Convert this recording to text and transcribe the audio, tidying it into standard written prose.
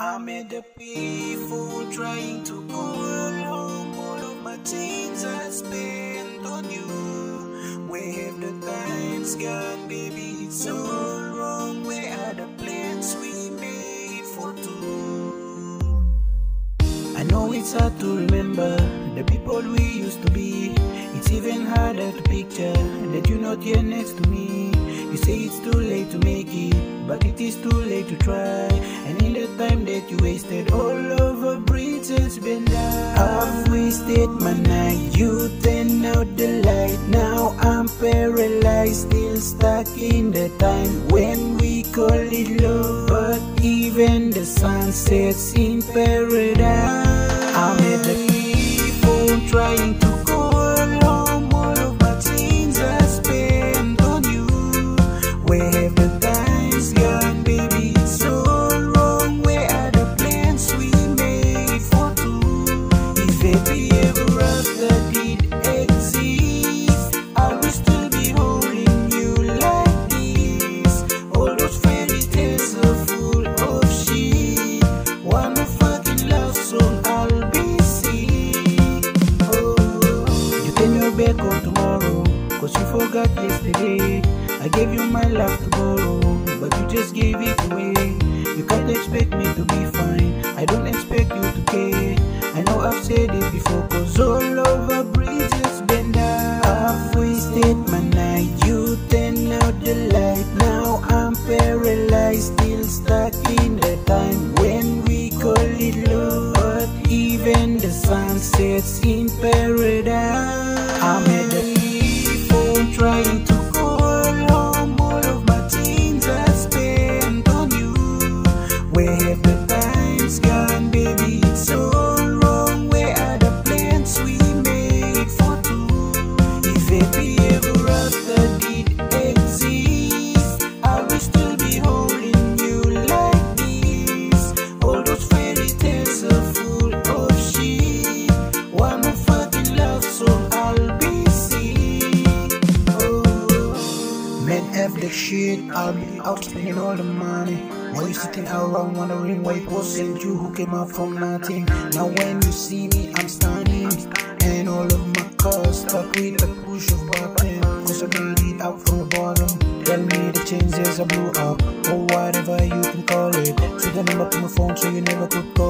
I met the people trying to call home. All of my teens I spent on you. Where have the times gone, baby? It's all wrong. Where are the plans we made for two? I know it's hard to remember the people we used to be. It's even harder to picture that you're not here next to me. You say it's too late to make it, but it is too late to try. And in the time that you wasted all over bridges been down, I've wasted my night, you turned out the light. Now I'm paralyzed, still stuck in the time when we call it love. But even the sun sets in paradise. I'm at the people trying to call home. All of my teens I spent on you. Where have the times gone, baby? It's all wrong. Where are the plans we made for two? If happy ever after did exist, I will still be holding you like this. All those fairy tales are full of shit. One more fucking love song I'll be singing. Oh, you turn your back on tomorrow, cause you forgot yesterday. I gave you my love to borrow, but you just gave it away. You can't expect me to be fine, I don't expect you to care. I know I've said it before, cause all over bridges been down. I've wasted my night, you turned out the light. Now I'm paralyzed, still stuck in the time when we call it love. But even the sun sets in paradise. I'm at the people trying to call home. All of my teens I spent on you. Where have the times gone, baby? It's all wrong. Where are the plans we made for two? If happy ever after did exist, I will still be holding you like this. All those fairy tales are full of shit. One more fucking love song I'll be singing. Oh, men have the shit, I'll be out spending all the money. While you sitting around wondering why it wasn't you who came up from nothing. Now when you see me, I'm stunning, and all of my cars stuck with a push of button. Cause I made it out from the bottom. Tell me the changes I blew up, or whatever you can call it. So the number to my phone so you never could call